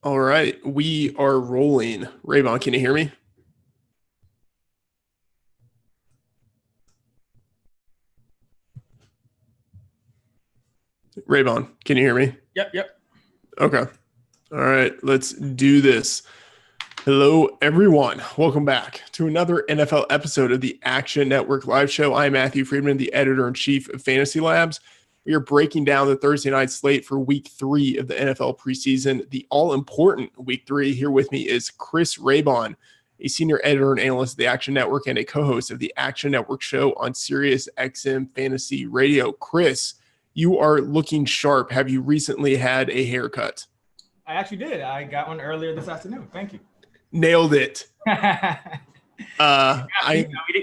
All right, we are rolling. Raybon, can you hear me? Raybon, can you hear me? Yep. Okay. All right, let's do this. Hello, everyone. Welcome back to another NFL episode of the Action Network Live Show. I'm Matthew Friedman, the editor-in-chief of Fantasy Labs. We are breaking down the Thursday night slate for week 3 of the NFL preseason, the all-important week 3. Here with me is Chris Raybon, a senior editor and analyst of the Action Network and a co-host of the Action Network show on Sirius XM Fantasy Radio. Chris, you are looking sharp. Have you recently had a haircut? I actually did. I got one earlier this afternoon. Thank you. Nailed it. We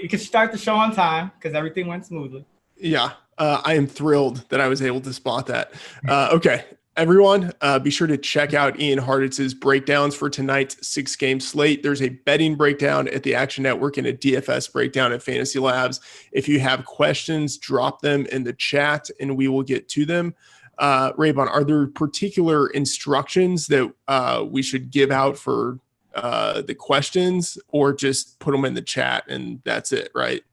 could start the show on time because everything went smoothly. Yeah, I am thrilled that I was able to spot that. Okay, everyone, be sure to check out Ian Harditz's breakdowns for tonight's 6-game slate. There's a betting breakdown at the Action Network and a DFS breakdown at Fantasy Labs. If you have questions, drop them in the chat and we will get to them. Raybon, are there particular instructions that we should give out for the questions, or just put them in the chat and that's it, right?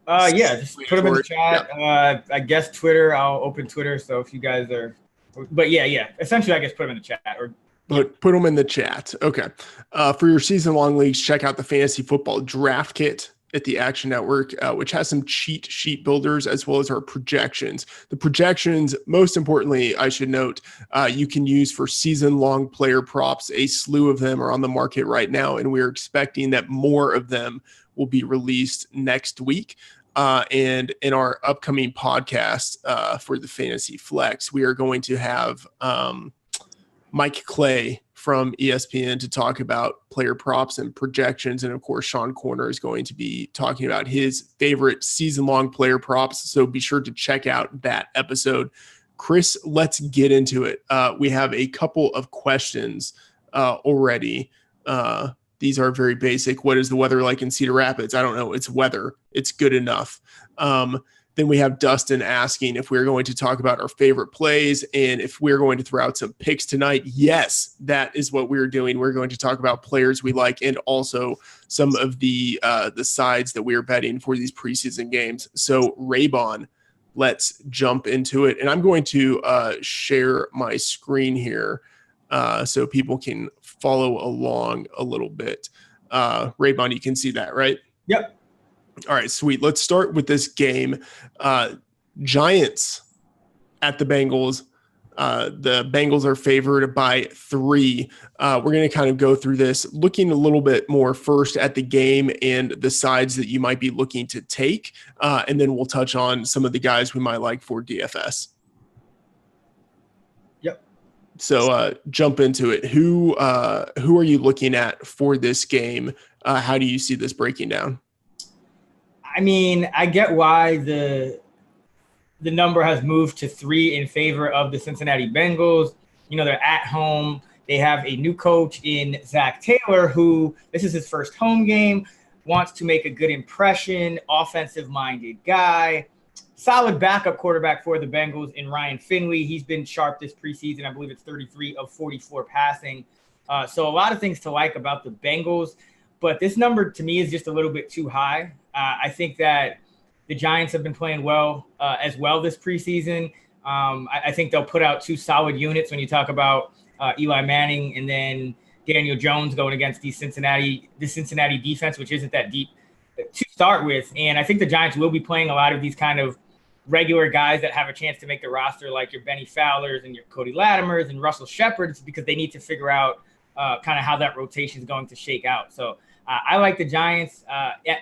Yeah, just put them in the chat. Yeah. I guess Twitter, I'll open Twitter. So if you guys are, but yeah. Essentially, I guess put them in the chat or put them in the chat. Okay. For your season-long leagues, check out the Fantasy Football Draft Kit at the Action Network, which has some cheat sheet builders as well as our projections. The projections, most importantly, I should note, you can use for season-long player props. A slew of them are on the market right now, and we're expecting that more of them will be released next week. And in our upcoming podcast for the Fantasy Flex, we are going to have Mike Clay from ESPN to talk about player props and projections. And of course, Sean Corner is going to be talking about his favorite season-long player props. So be sure to check out that episode. Chris, let's get into it. We have a couple of questions already. These are very basic. What is the weather like in Cedar Rapids? I don't know. It's weather. It's good enough. Then we have Dustin asking if we're going to talk about our favorite plays and if we're going to throw out some picks tonight. Yes, that is what we're doing. We're going to talk about players we like and also some of the sides that we are betting for these preseason games. So Raybon, let's jump into it. And I'm going to share my screen here so people can follow along a little bit. Raybon, you can see that, right? Yep. All right, sweet. Let's start with this game. Giants at the Bengals. The Bengals are favored by 3. We're going to kind of go through this, looking a little bit more first at the game and the sides that you might be looking to take. And then we'll touch on some of the guys we might like for DFS. Yep. So jump into it. Who are you looking at for this game? How do you see this breaking down? I mean, I get why the number has moved to 3 in favor of the Cincinnati Bengals. You know, they're at home. They have a new coach in Zach Taylor, who this is his first home game, wants to make a good impression, offensive-minded guy, solid backup quarterback for the Bengals in Ryan Finley. He's been sharp this preseason. I believe it's 33 of 44 passing. So a lot of things to like about the Bengals. But this number, to me, is just a little bit too high. I think that the Giants have been playing well as well this preseason. I think they'll put out 2 solid units when you talk about Eli Manning and then Daniel Jones going against the Cincinnati defense, which isn't that deep to start with. And I think the Giants will be playing a lot of these kind of regular guys that have a chance to make the roster, like your Benny Fowlers and your Cody Latimers and Russell Shepards, because they need to figure out kind of how that rotation is going to shake out. So I like the Giants.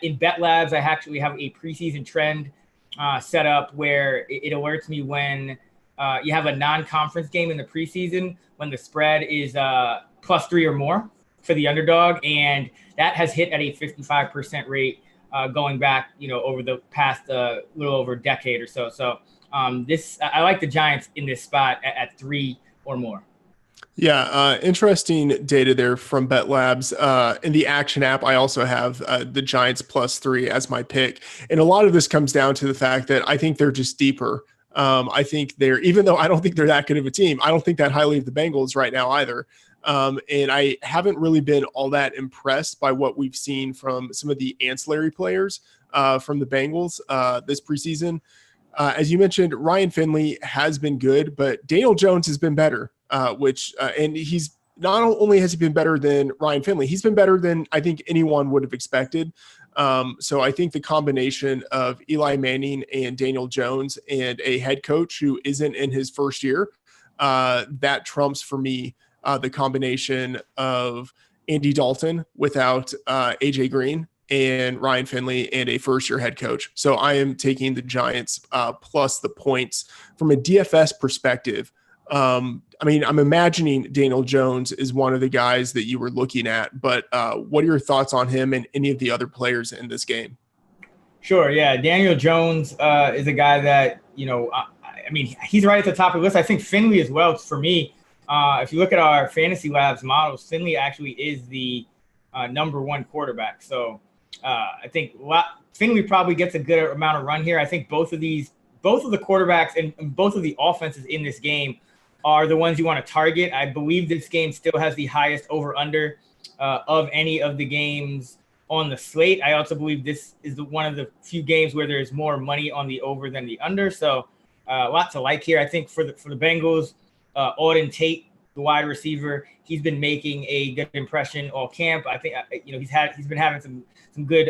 In Bet Labs, I actually have a preseason trend set up where it alerts me when you have a non-conference game in the preseason when the spread is +3 or more for the underdog, and that has hit at a 55% rate going back, over the past little over a decade or so. So I like the Giants in this spot at 3 or more. Yeah, interesting data there from Bet Labs. In the Action app, I also have the Giants +3 as my pick. And a lot of this comes down to the fact that I think they're just deeper I think even though I don't think they're that good of a team, I don't think that highly of the Bengals right now either. And I haven't really been all that impressed by what we've seen from some of the ancillary players from the Bengals this preseason. As you mentioned, Ryan Finley has been good, but Daniel Jones has been better, and he's not only has he been better than Ryan Finley, he's been better than I think anyone would have expected. So I think the combination of Eli Manning and Daniel Jones and a head coach who isn't in his first year, that trumps for me the combination of Andy Dalton without AJ Green and Ryan Finley and a first-year head coach. So I am taking the Giants plus the points. From a DFS perspective, I'm imagining Daniel Jones is one of the guys that you were looking at, but what are your thoughts on him and any of the other players in this game? Sure, yeah. Daniel Jones is a guy that, he's right at the top of the list. I think Finley as well, for me. If you look at our Fantasy Labs models, Finley actually is the number one quarterback. So I think Finley probably gets a good amount of run here. I think both of the quarterbacks and both of the offenses in this game are the ones you want to target. I believe this game still has the highest over-under of any of the games on the slate. I also believe this is one of the few games where there's more money on the over than the under. So lots to like here. I think for the Bengals, Auden Tate, the wide receiver, he's been making a good impression all camp. I think he's been having some good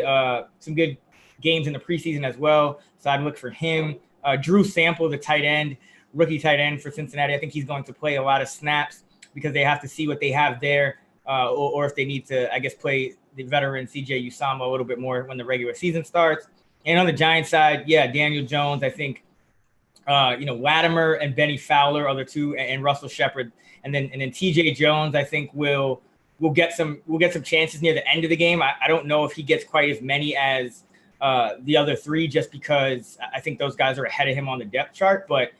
games in the preseason as well. So I'd look for him. Drew Sample, the tight end, rookie tight end for Cincinnati. I think he's going to play a lot of snaps because they have to see what they have there, or if they need to, I guess, play the veteran CJ Usama a little bit more when the regular season starts. And on the Giants side, yeah, Daniel Jones, I think, Latimer and Benny Fowler are the two, and Russell Shepard, and then TJ Jones, I think we'll get some chances near the end of the game. I don't know if he gets quite as many as the other three, just because I think those guys are ahead of him on the depth chart. But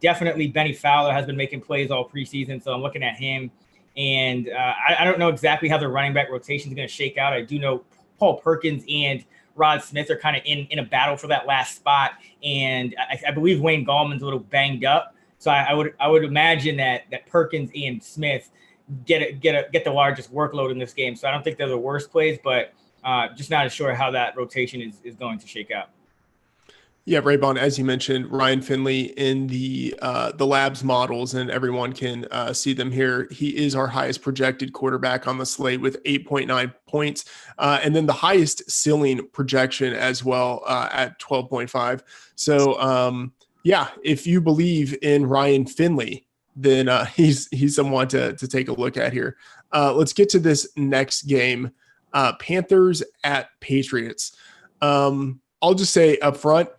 definitely Benny Fowler has been making plays all preseason, so I'm looking at him. And I don't know exactly how the running back rotation is going to shake out. I do know Paul Perkins and Rod Smith are kind of in a battle for that last spot, and I believe Wayne Gallman's a little banged up. So I would imagine that Perkins and Smith get the largest workload in this game. So I don't think they're the worst plays, but just not as sure how that rotation is going to shake out. Yeah, Raybon, as you mentioned, Ryan Finley in the Labs models, and everyone can see them here. He is our highest projected quarterback on the slate with 8.9 points, and then the highest ceiling projection as well at 12.5. So, if you believe in Ryan Finley, then he's someone to take a look at here. Let's get to this next game, Panthers at Patriots. I'll just say up front,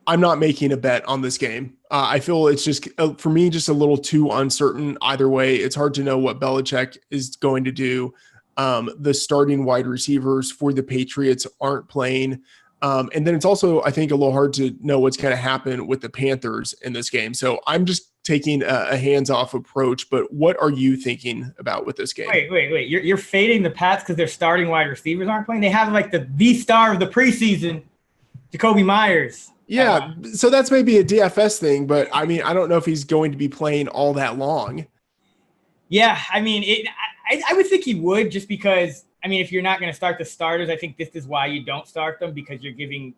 I'm not making a bet on this game. I feel it's just, for me, just a little too uncertain either way. It's hard to know what Belichick is going to do. The starting wide receivers for the Patriots aren't playing. And then it's also, I think, a little hard to know what's going to happen with the Panthers in this game. So I'm just taking a hands-off approach. But what are you thinking about with this game? Wait. You're fading the Pats because their starting wide receivers aren't playing? They have like the star of the preseason, Jacoby Myers. Yeah, so that's maybe a DFS thing, but I don't know if he's going to be playing all that long. Yeah, I would think he would, just because, if you're not going to start the starters, I think this is why you don't start them, because you're giving,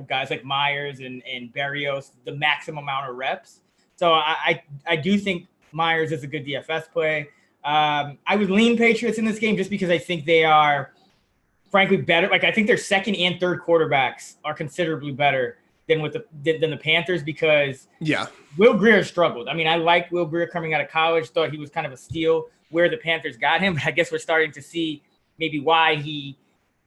guys like Myers and Berrios the maximum amount of reps. So I do think Myers is a good DFS play. I would lean Patriots in this game just because I think they are, frankly, better. Like, I think their second and third quarterbacks are considerably better than the Panthers, because Will Grier struggled. I like Will Grier coming out of college, thought he was kind of a steal where the Panthers got him. But I guess we're starting to see maybe why he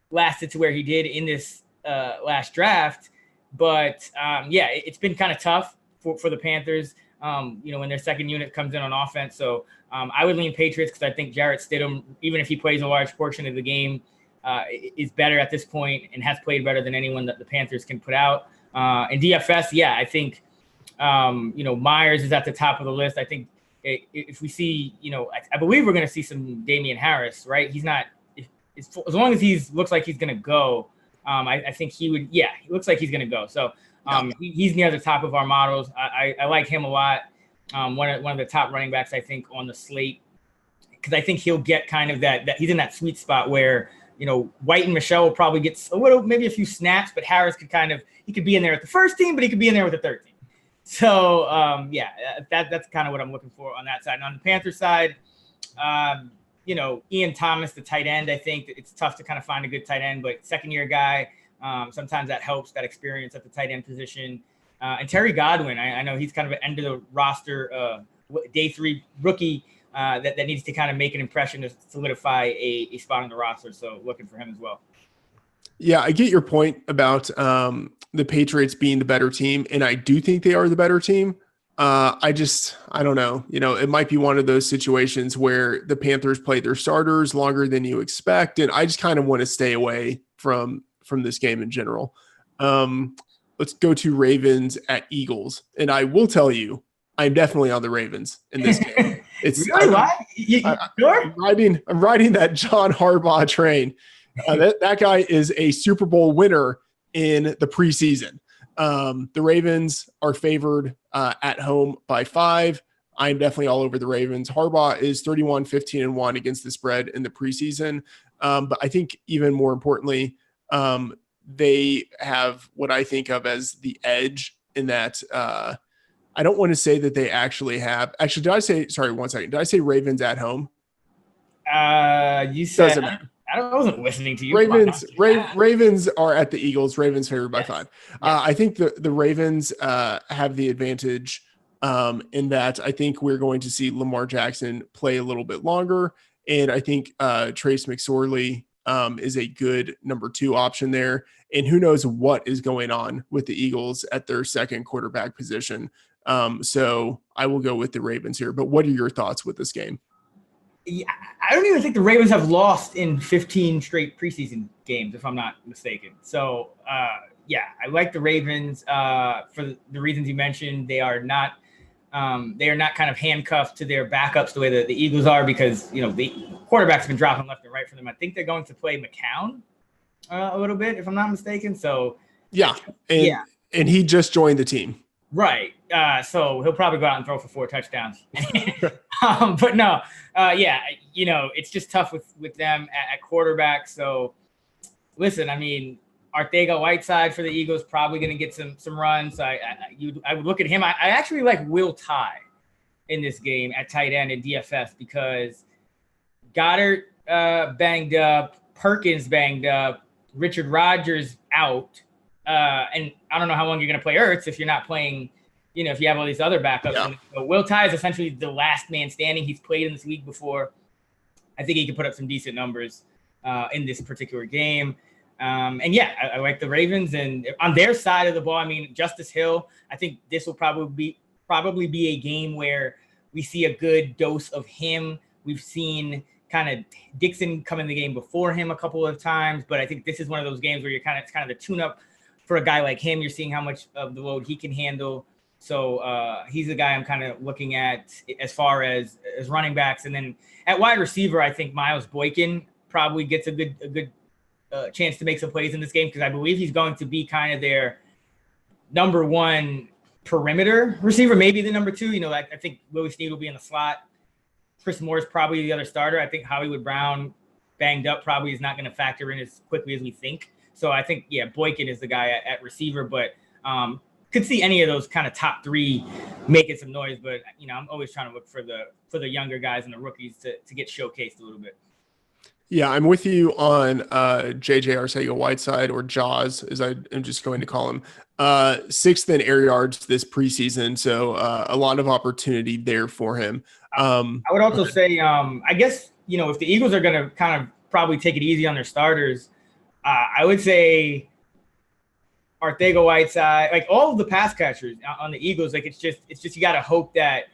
lasted to where he did in this last draft. But it's been kind of tough for the Panthers, when their second unit comes in on offense. So I would lean Patriots because I think Jarrett Stidham, even if he plays a large portion of the game, is better at this point and has played better than anyone that the Panthers can put out. And DFS, I think, Myers is at the top of the list. I think if we see, I believe we're going to see some Damian Harris, right? He's not, as long as looks like he's going to go, I think he would, he looks like he's going to go. So He's near the top of our models. I like him a lot. One of the top running backs, I think, on the slate, because I think he'll get kind of that he's in that sweet spot where, White and Michelle will probably get maybe a few snaps, but Harris he could be in there at the first team, but he could be in there with the third team. So, that's kind of what I'm looking for on that side. And on the Panthers side, Ian Thomas, the tight end, I think it's tough to kind of find a good tight end, but second-year guy, sometimes that helps, that experience at the tight end position. And Terry Godwin, I know he's kind of an end of the roster, day 3 rookie that needs to kind of make an impression to solidify a spot on the roster. So looking for him as well. Yeah, I get your point about the Patriots being the better team, and I do think they are the better team. I don't know. It might be one of those situations where the Panthers play their starters longer than you expect, and I just kind of want to stay away from this game in general. Let's go to Ravens at Eagles, and I will tell you, I'm definitely on the Ravens in this game. It's really? Why? Sure? I'm riding that John Harbaugh train. That guy is a Super Bowl winner in the preseason. The Ravens are favored at home by 5. I'm definitely all over the Ravens. Harbaugh is 31-15-1 against the spread in the preseason. But I think even more importantly, they have what I think of as the edge in that I don't want to say that they actually have. Actually, did I say Ravens at home? You said I wasn't listening to you. Ravens are at the Eagles. Ravens favored by 5. Yes. I think the Ravens have the advantage in that I think we're going to see Lamar Jackson play a little bit longer. And I think Trace McSorley is a good number 2 option there. And who knows what is going on with the Eagles at their second quarterback position. So I will go with the Ravens here. But what are your thoughts with this game? Yeah, I don't even think the Ravens have lost in 15 straight preseason games, if I'm not mistaken. So, I like the Ravens for the reasons you mentioned. They are not kind of handcuffed to their backups the way that the Eagles are, because the quarterback's been dropping left and right for them. I think they're going to play McCown a little bit, if I'm not mistaken. So and he just joined the team. Right. So he'll probably go out and throw for 4 touchdowns. But no, it's just tough with them at quarterback. So listen, I mean, Arcega-Whiteside for the Eagles probably going to get some runs. I would look at him. I actually like Will Tye in this game at tight end in DFS because Goddard banged up, Perkins banged up, Richard Rodgers out. And I don't know how long you're going to play Ertz if you're not playing, if you have all these other backups. Yeah. So Will Tye is essentially the last man standing. He's played in this league before. I think he can put up some decent numbers in this particular game. I like the Ravens. And on their side of the ball, I mean, Justice Hill, I think this will probably be a game where we see a good dose of him. We've seen kind of Dixon come in the game before him a couple of times, but I think this is one of those games where it's kind of the tune-up for a guy like him. You're seeing how much of the load he can handle. So he's the guy I'm kind of looking at as far as running backs. And then at wide receiver, I think Miles Boykin probably gets a good chance to make some plays in this game, because I believe he's going to be kind of their number 1 perimeter receiver, maybe the number 2. I think Willie Snead will be in the slot. Chris Moore is probably the other starter. I think Hollywood Brown banged up probably is not going to factor in as quickly as we think. So I think, Boykin is the guy at receiver, but could see any of those kind of top 3 making some noise. But, I'm always trying to look for the younger guys and the rookies to get showcased a little bit. Yeah, I'm with you on JJ Arcega-Whiteside, or Jaws, as I am just going to call him. 6th in air yards this preseason, so a lot of opportunity there for him. I would also say, I guess, if the Eagles are going to kind of probably take it easy on their starters, I would say Arcega-Whiteside, like all of the pass catchers on the Eagles, like it's just you got to hope that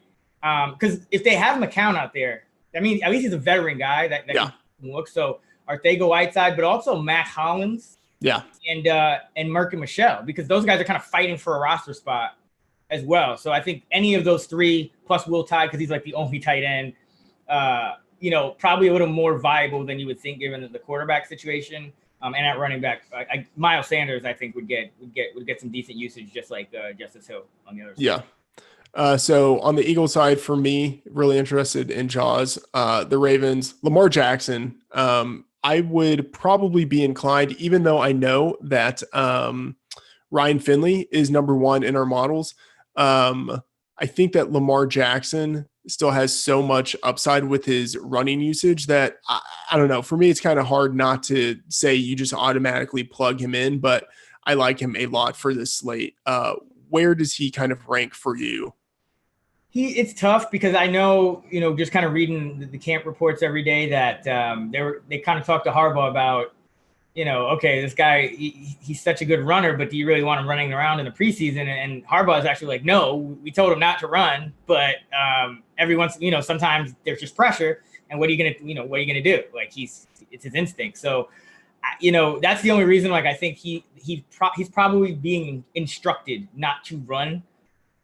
because if they have McCown out there, I mean, at least he's a veteran guy that can look. So Arcega-Whiteside, but also Matt Hollins, and Merck and Michelle, because those guys are kind of fighting for a roster spot as well. So I think any of those 3 plus Will Tye, because he's like the only tight end, probably a little more viable than you would think given the quarterback situation. And at running back, Miles Sanders, I think would get some decent usage, just like Justice Hill on the other side. Yeah. So on the Eagles side, for me, really interested in Jaws. The Ravens, Lamar Jackson. I would probably be inclined, even though I know that Ryan Finley is number one in our models. I think that Lamar Jackson still has so much upside with his running usage that I don't know. For me, it's kind of hard not to say you just automatically plug him in, but I like him a lot for this slate. Where does he kind of rank for you? It's tough because I know, just kind of reading the camp reports every day that they kind of talked to Harbaugh about, okay, this guy, he's such a good runner, but do you really want him running around in the preseason? And Harbaugh is actually like, no, we told him not to run, but every once, sometimes there's just pressure. And what are you gonna do? Like it's his instinct. So, that's the only reason. Like I think he's probably being instructed not to run.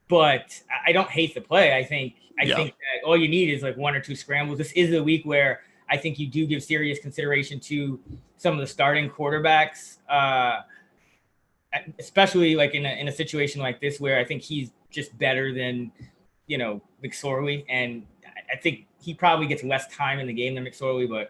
But I don't hate the play. I think that all you need is like one or two scrambles. This is a week where I think you do give serious consideration to some of the starting quarterbacks, especially like in a situation like this where I think he's just better than McSorley, and I think he probably gets less time in the game than McSorley. But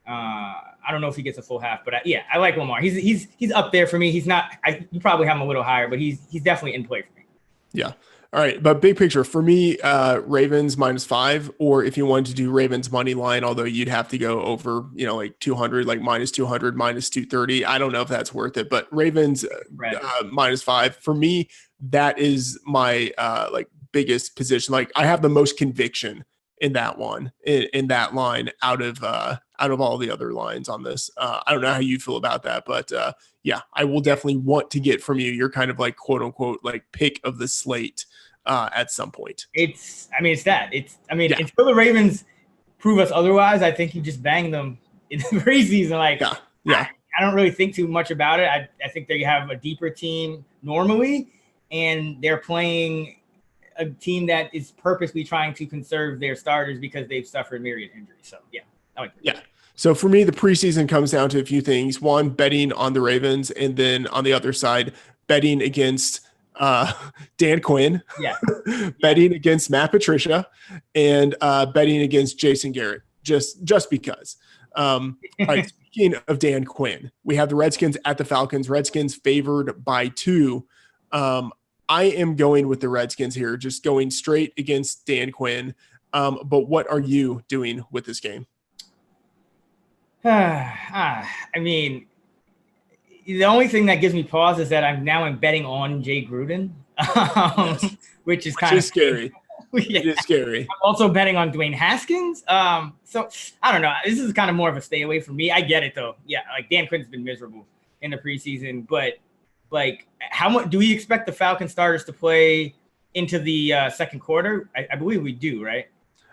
I don't know if he gets a full half. But I like Lamar. He's up there for me. He's not. You probably have him a little higher, but he's definitely in play for me. Yeah. All right. But big picture for me, Ravens -5, or if you wanted to do Ravens money line, although you'd have to go over, like 200, like -200, -230. I don't know if that's worth it, but Ravens -5 for me, that is my like biggest position. Like I have the most conviction in that one, in that line out of all the other lines on this. I don't know how you feel about that, but yeah, I will definitely want to get from you your kind of like quote unquote like pick of the slate at some point. Until the Ravens prove us otherwise, I think you just bang them in the preseason. Like, I don't really think too much about it. I think they have a deeper team normally, and they're playing a team that is purposely trying to conserve their starters because they've suffered myriad injuries. So I like that. Yeah. So for me, the preseason comes down to a few things. One, betting on the Ravens, and then on the other side, betting against Dan Quinn, betting against Matt Patricia, and betting against Jason Garrett, just because. All right, speaking of Dan Quinn, we have the Redskins at the Falcons. Redskins favored by 2. I am going with the Redskins here, just going straight against Dan Quinn. But what are you doing with this game? I mean, the only thing that gives me pause is that I'm betting on Jay Gruden, which is kind of scary. It is scary. I'm also betting on Dwayne Haskins. So I don't know. This is kind of more of a stay away from me. I get it though. Yeah, like Dan Quinn's been miserable in the preseason, but like how much do we expect the Falcon starters to play into the second quarter? I believe we do, right?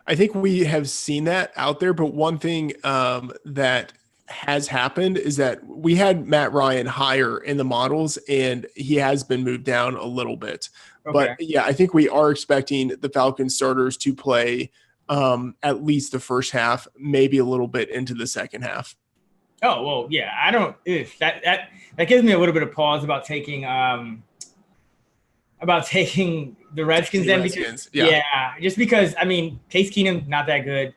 I think we have seen that out there, but one thing that has happened is that we had Matt Ryan higher in the models, and he has been moved down a little bit. Okay. But yeah, I think we are expecting the Falcon starters to play at least the first half, maybe a little bit into the second half. Oh, well, yeah, I don't that gives me a little bit of pause about taking the Redskins then, because just because Case Keenum not that good.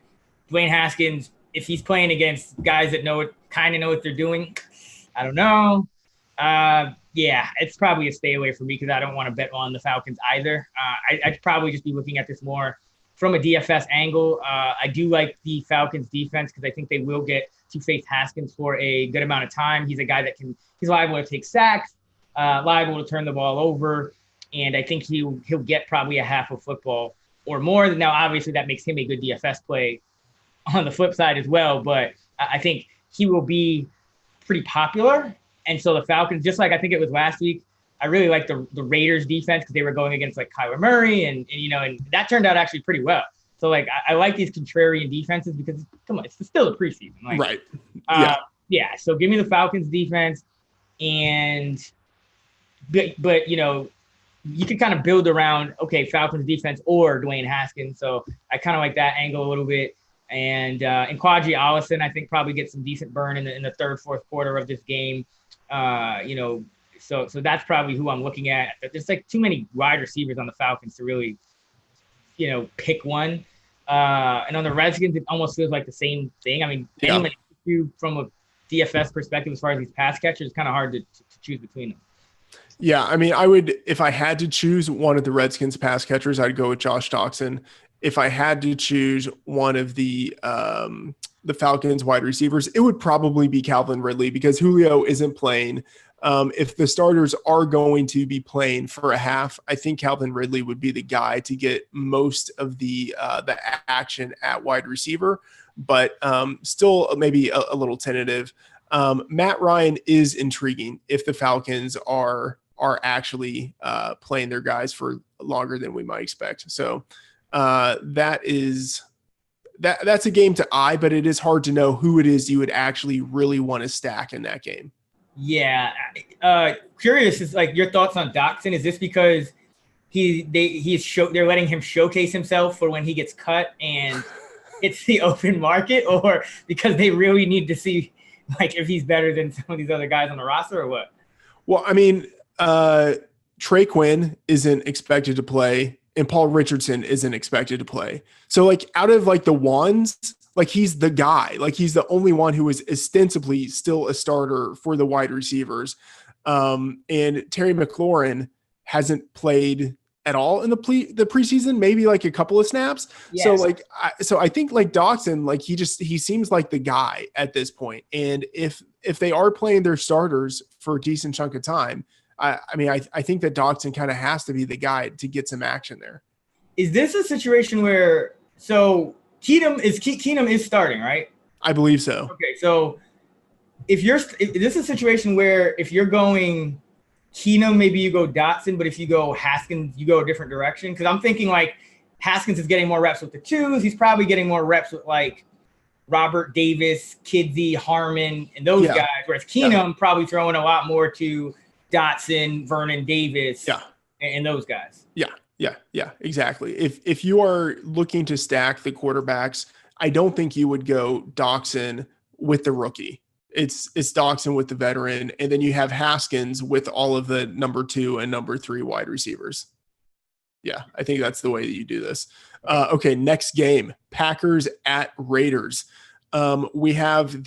Dwayne Haskins, if he's playing against guys that kind of know what they're doing, I don't know. It's probably a stay away for me because I don't want to bet on the Falcons either. I'd probably just be looking at this more from a DFS angle. I do like the Falcons defense because I think they will get to face Haskins for a good amount of time. He's a guy that he's liable to take sacks, liable to turn the ball over. And I think he'll get probably a half of football or more. Now, obviously, that makes him a good DFS play on the flip side as well. But I think he will be pretty popular. And so the Falcons, just like I think it was last week, I really like the Raiders defense because they were going against like Kyler Murray and that turned out actually pretty well. So like I like these contrarian defenses because come on, it's still a preseason. Like, right. So give me the Falcons defense, but you can kind of build around Falcons defense or Dwayne Haskins. So I kind of like that angle a little bit. And Quadri Allison, I think, probably gets some decent burn in the third, fourth quarter of this game. So that's probably who I'm looking at. There's like too many wide receivers on the Falcons to really, pick one. And on the Redskins, it almost feels like the same thing. I mean, anyone from a DFS perspective, as far as these pass catchers, it's kind of hard to choose between them. Yeah, I mean, if I had to choose one of the Redskins pass catchers, I'd go with Josh Doctson. If I had to choose one of the Falcons wide receivers, it would probably be Calvin Ridley because Julio isn't playing. If the starters are going to be playing for a half, I think Calvin Ridley would be the guy to get most of the action at wide receiver, but still maybe a little tentative. Matt Ryan is intriguing if the Falcons are actually playing their guys for longer than we might expect. So that's a game to eye, but it is hard to know who it is you would actually really want to stack in that game. Yeah. Curious is like your thoughts on Doctson. Is this because they're letting him showcase himself for when he gets cut and it's the open market, or because they really need to see like if he's better than some of these other guys on the roster, or what? Well, I mean, Trey Quinn isn't expected to play and Paul Richardson isn't expected to play. So like out of like the ones, like he's the guy, like he's the only one who is ostensibly still a starter for the wide receivers. And Terry McLaurin hasn't played at all in the preseason, maybe like a couple of snaps. Yes. So I think like Doctson, like he seems like the guy at this point. And if they are playing their starters for a decent chunk of time, I think that Doctson kind of has to be the guy to get some action there. Is this a situation where Keenum is starting, right? I believe so. Okay, so if this is a situation where if you're going Keenum, maybe you go Doctson, but if you go Haskins, you go a different direction. Because I'm thinking like Haskins is getting more reps with the twos. He's probably getting more reps with like Robert Davis, Kidsey, Harmon, and those guys. Whereas Keenum probably throwing a lot more to Dotson, Vernon Davis, and those guys. Yeah, exactly. If you are looking to stack the quarterbacks, I don't think you would go Doctson with the rookie. It's Doctson with the veteran, and then you have Haskins with all of the number 2 and number 3 wide receivers. Yeah, I think that's the way that you do this. Okay, next game, Packers at Raiders. We have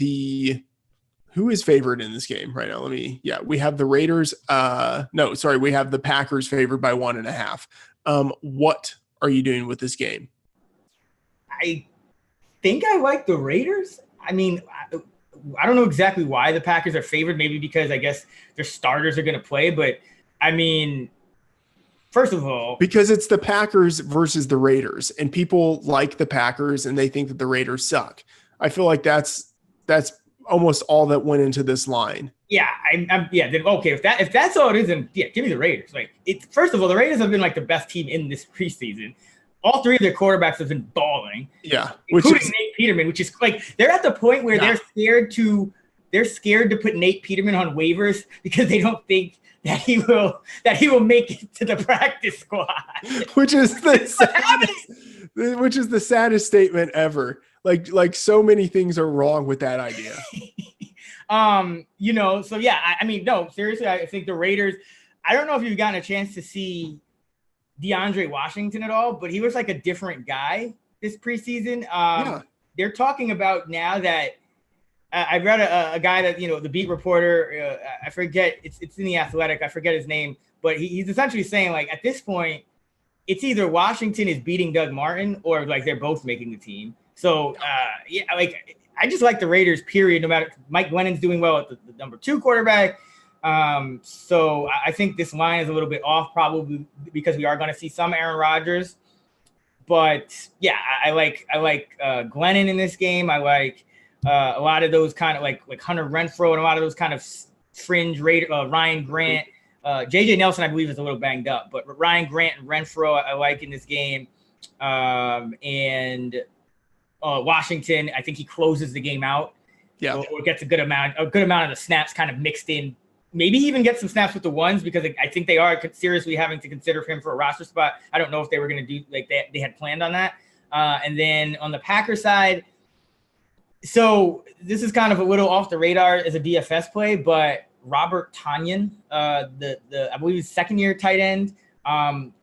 who is favored in this game right now? We have the Raiders. We have the Packers favored by 1.5. What are you doing with this game? I think I like the Raiders. I mean, I don't know exactly why the Packers are favored. Maybe because I guess their starters are going to play. But I mean, first of all, because it's the Packers versus the Raiders, and people like the Packers and they think that the Raiders suck. I feel like that's almost all that went into this line. Yeah, Then okay, if that's all it is, then give me the Raiders. Like, first of all, the Raiders have been like the best team in this preseason. All 3 of their quarterbacks have been balling. Yeah, including Nate Peterman, which is like they're at the point where they're scared to put Nate Peterman on waivers because they don't think that he will make it to the practice squad. Which is the saddest statement ever. Like so many things are wrong with that idea. So yeah, I mean, no, seriously, I think the Raiders, I don't know if you've gotten a chance to see DeAndre Washington at all, but he was like a different guy this preseason. They're talking about now that I've read a guy that, the beat reporter, I forget, it's in The Athletic, I forget his name, but he's essentially saying like at this point, it's either Washington is beating Doug Martin or like they're both making the team. So I just like the Raiders, period. No matter, Mike Glennon's doing well at the number 2 quarterback. So I think this line is a little bit off, probably because we are going to see some Aaron Rodgers. But yeah, I like Glennon in this game. I like a lot of those kind of like Hunter Renfrow and a lot of those kind of fringe Ryan Grant. JJ Nelson, I believe, is a little banged up, but Ryan Grant and Renfrow I like in this game. And Washington, I think he closes the game out. Yeah, or gets a good amount of the snaps kind of mixed in. Maybe even get some snaps with the ones because I think they are seriously having to consider him for a roster spot. I don't know if they were going to do like they had planned on that. And then on the Packers side, so this is kind of a little off the radar as a DFS play, but Robert Tonyan, the I believe second-year tight end,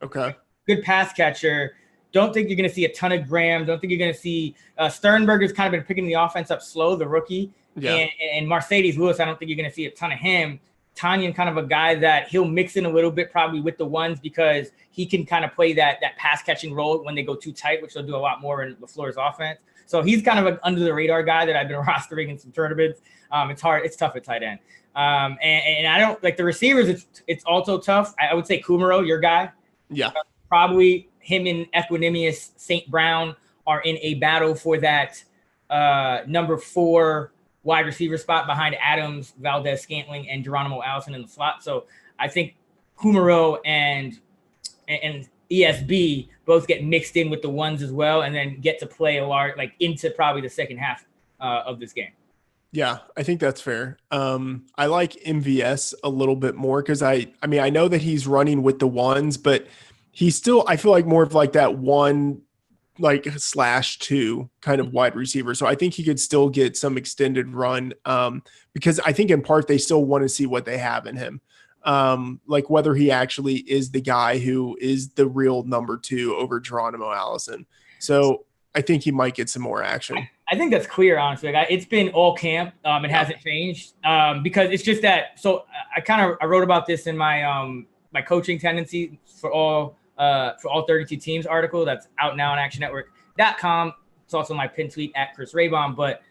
Okay. good pass catcher. Don't think you're going to see a ton of Graham. Don't think you're going to see Sternberger's kind of been picking the offense up slow, the rookie. Yeah. And Mercedes Lewis, I don't think you're going to see a ton of him. Tanyan, kind of a guy that he'll mix in a little bit probably with the ones because he can kind of play that pass catching role when they go too tight, which they'll do a lot more in LaFleur's offense. So he's kind of an under the radar guy that I've been rostering in some tournaments. It's tough at tight end. And I don't like the receivers. It's also tough. I would say Kumaro, your guy. Yeah. Probably him and Equanimous St. Brown are in a battle for that number 4 wide receiver spot behind Adams, Valdez Scantling, and Geronimo Allison in the slot. So I think Kumaro and ESB both get mixed in with the ones as well, and then get to play a large, like into probably the second half of this game. Yeah, I think that's fair. I like MVS a little bit more because I mean, I know that he's running with the ones, but he's still, I feel like more of like that 1 like /2 kind of wide receiver. So I think he could still get some extended run because I think in part they still want to see what they have in him. Like whether he actually is the guy who is the real number 2 over Geronimo Allison. So I think he might get some more action. I think that's clear, honestly. Like it's been all camp. It hasn't changed because it's just that. So I wrote about this in my my coaching tendency for all 32 teams article that's out now on actionnetwork.com. It's also my pin tweet at Chris Raybon, but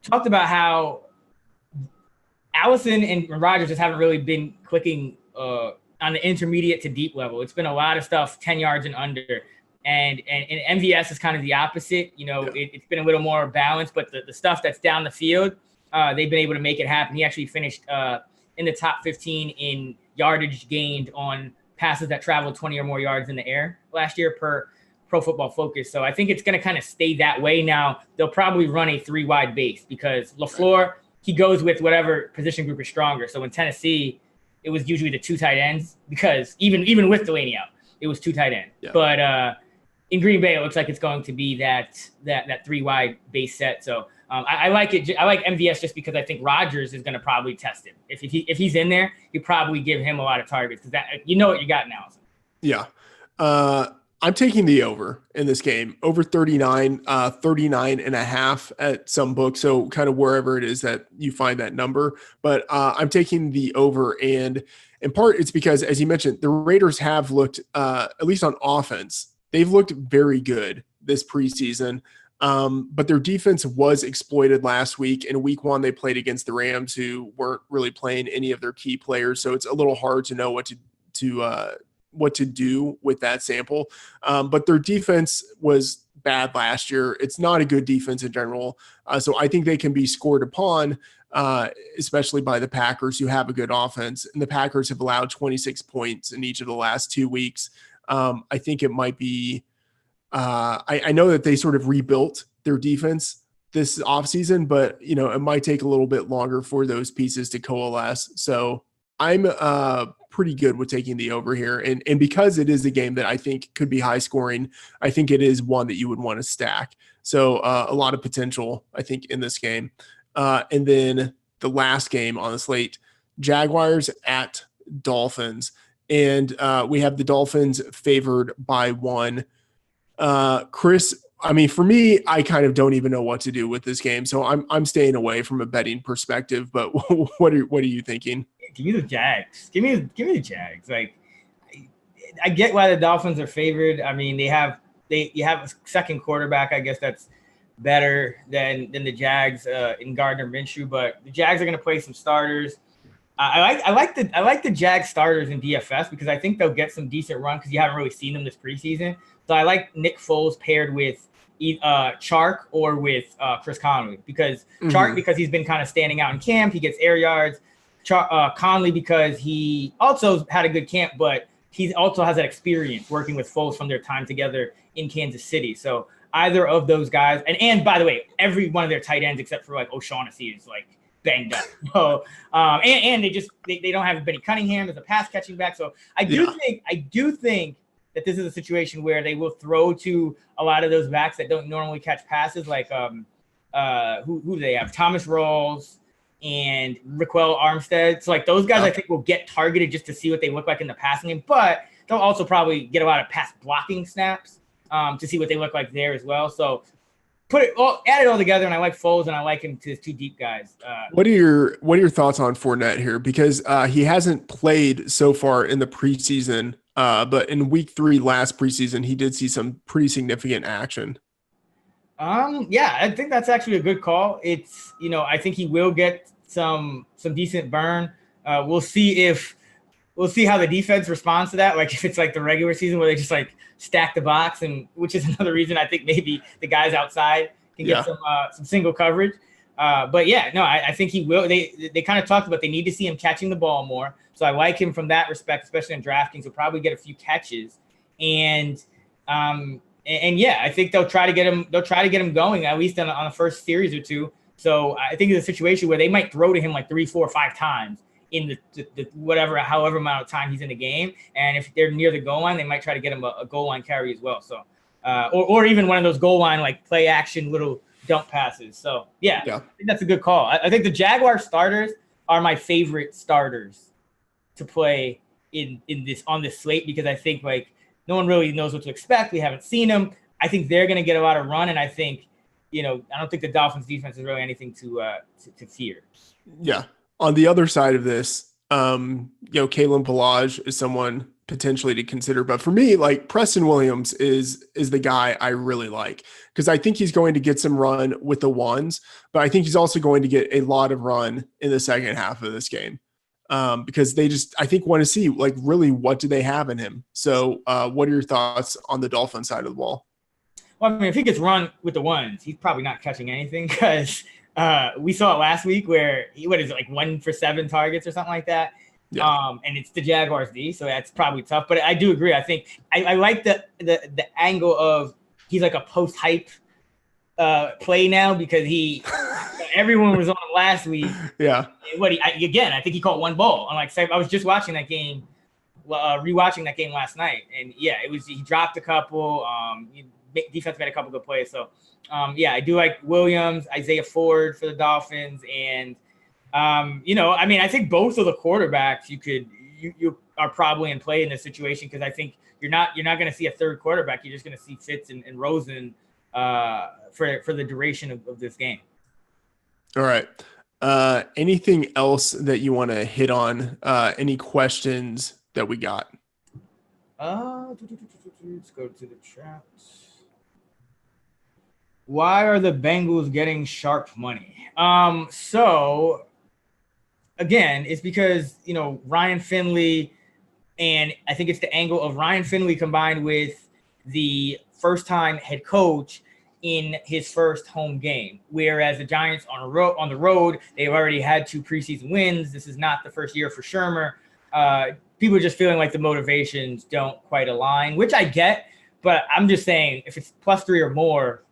talked about how Allison and Rodgers just haven't really been clicking on the intermediate to deep level. It's been a lot of stuff 10 yards and under. And MVS is kind of the opposite. You know, it's been a little more balanced, but the stuff that's down the field, they've been able to make it happen. He actually finished in the top 15 in yardage gained on passes that traveled 20 or more yards in the air last year per Pro Football Focus. So I think it's going to kind of stay that way. Now they'll probably run a 3 wide base because LaFleur, he goes with whatever position group is stronger. So in Tennessee, it was usually the 2 tight ends because even with Delaney out, it was 2 tight ends. Yeah. But in Green Bay, it looks like it's going to be that 3 wide base set. So I like it. I like MVS just because I think Rodgers is going to probably test him. If he's in there, you probably give him a lot of targets because you know what you got now. Yeah. I'm taking the over in this game, over 39 and a half at some books. So kind of wherever it is that you find that number, but I'm taking the over. And in part it's because, as you mentioned, the Raiders have looked, at least on offense, they've looked very good this preseason. But their defense was exploited last week. In week 1, they played against the Rams, who weren't really playing any of their key players. So it's a little hard to know what to do with that sample. But their defense was bad last year. It's not a good defense in general. So I think they can be scored upon, especially by the Packers, who have a good offense. And the Packers have allowed 26 points in each of the last 2 weeks. I think it might be I know that they sort of rebuilt their defense this offseason, but it might take a little bit longer for those pieces to coalesce. So I'm pretty good with taking the over here. And because it is a game that I think could be high scoring, I think it is one that you would want to stack. So a lot of potential, I think, in this game. And then the last game on the slate, Jaguars at Dolphins. And we have the Dolphins favored by 1. Chris, I mean, for me, I kind of don't even know what to do with this game. So I'm staying away from a betting perspective, but what are you thinking? Give me the Jags. Give me the Jags. Like, I get why the Dolphins are favored. I mean, you have a second quarterback, I guess that's better than the Jags in Gardner Minshew, but the Jags are going to play some starters. I like the Jags starters in DFS because I think they'll get some decent run because you haven't really seen them this preseason. So I like Nick Foles paired with Chark or with Chris Conley because Chark, because he's been kind of standing out in camp, he gets air yards. Conley because he also had a good camp, but he also has that experience working with Foles from their time together in Kansas City. So either of those guys, and by the way, every one of their tight ends except for like O'Shaughnessy is like banged up. So and they don't have Benny Cunningham as a pass catching back. So I do think that this is a situation where they will throw to a lot of those backs that don't normally catch passes, like who do they have? Thomas Rawls and Raquel Armstead. So like those guys, I think will get targeted just to see what they look like in the passing game, but they'll also probably get a lot of pass blocking snaps to see what they look like there as well. So add it all together, and I like Foles, and I like him to his two deep guys. What are your thoughts on Fournette here? Because he hasn't played so far in the preseason, but in week 3 last preseason, he did see some pretty significant action. Yeah, I think that's actually a good call. It's, I think he will get some decent burn. We'll see how the defense responds to that. Like if it's like the regular season where they just like stack the box, and which is another reason I think maybe the guys outside can get some single coverage. But yeah, no, I think he will. They kind of talked about they need to see him catching the ball more. So I like him from that respect, especially in DraftKings. He'll probably get a few catches, and yeah, I think they'll try to get him going at least on the first series or two. So I think it's a situation where they might throw to him like 3, 4, 5 times in the however amount of time he's in the game. And if they're near the goal line, they might try to get him a goal line carry as well. So, or even one of those goal line, like play action, little dump passes. So yeah. I think that's a good call. I think the Jaguar starters are my favorite starters to play on this slate, because I think like no one really knows what to expect. We haven't seen them. I think they're going to get a lot of run. And I think, I don't think the Dolphins defense is really anything to fear. Yeah. On the other side of this, Kalen Ballage is someone potentially to consider. But for me, like Preston Williams is the guy I really like, because I think he's going to get some run with the ones, but I think he's also going to get a lot of run in the second half of this game, because they just, I think, want to see like really what do they have in him. So what are your thoughts on the Dolphin side of the ball? Well, I mean, if he gets run with the ones, he's probably not catching anything, because we saw it last week where what is it, like 1 for 7 targets or something like that. Yeah. And it's the Jaguars D, so that's probably tough. But I do agree. I think I like the angle of he's like a post hype play now, because everyone was on him last week. Yeah. I think he caught 1 ball. I'm like, I was just watching that game, rewatching that game last night, and yeah, he dropped a couple. Defense made a couple good plays. So yeah, I do like Williams, Isaiah Ford for the Dolphins, and I think both of the quarterbacks you are probably in play in this situation, because I think you're not going to see a third quarterback. You're just going to see Fitz and Rosen for the duration of this game. All right. Anything else that you want to hit on? Any questions that we got? Let's go to the chat. Why are the Bengals getting sharp money? So again, it's because, Ryan Finley, and I think it's the angle of Ryan Finley combined with the first-time head coach in his first home game, whereas the Giants on the road, they've already had 2 preseason wins. This is not the first year for Shermer. People are just feeling like the motivations don't quite align, which I get, but I'm just saying if it's +3 or more,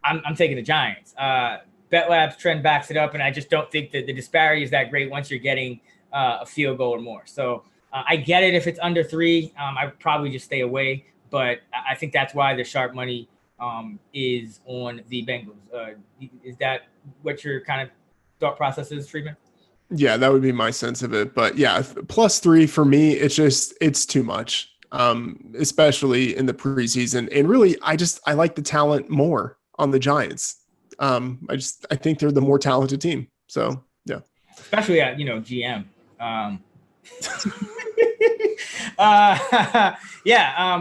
I'm taking the Giants. BetLab's trend backs it up, and I just don't think that the disparity is that great once you're getting a field goal or more. So I get it if it's under 3. I would probably just stay away, but I think that's why the sharp money is on the Bengals. Is that what your kind of thought process is, Friedman? Yeah, that would be my sense of it. But yeah, +3 for me, it's too much, especially in the preseason. And really, I like the talent more on the Giants. I think they're the more talented team. So yeah, especially at GM.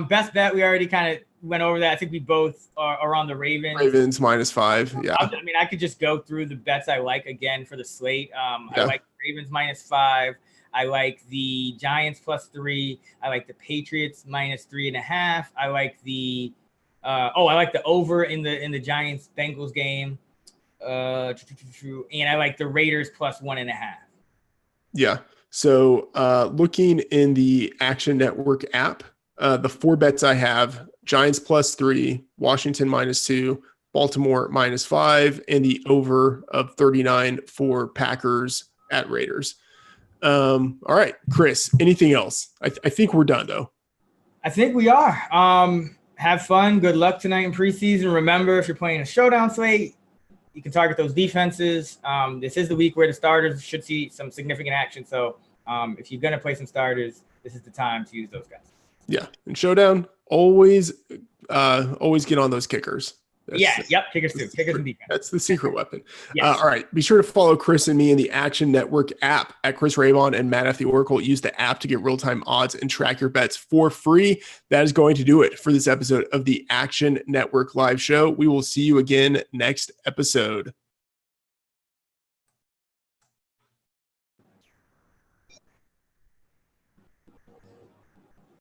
Best bet, we already kind of went over that. I think we both are on the Ravens. Ravens -5. Yeah. I could just go through the bets I like again for the slate. I like Ravens -5. I like the Giants +3. I like the Patriots -3.5. I like the I like the over in the Giants Bengals game. And I like the Raiders +1.5. Yeah. So looking in the Action Network app, the 4 bets I have: Giants +3, Washington -2, Baltimore -5, and the over of 39 for Packers at Raiders. All right, Chris, anything else? I think we're done though. I think we are. Have fun. Good luck tonight in preseason. Remember, if you're playing a showdown slate, you can target those defenses. This is the week where the starters should see some significant action. So if you're going to play some starters, this is the time to use those guys. Yeah. And showdown, always get on those kickers. Kickers too. Kickers and defense. That's the secret weapon. Yes. All right. Be sure to follow Chris and me in the Action Network app at Chris Raybon and Matt F. The Oracle. Use the app to get real-time odds and track your bets for free. That is going to do it for this episode of the Action Network live show. We will see you again next episode.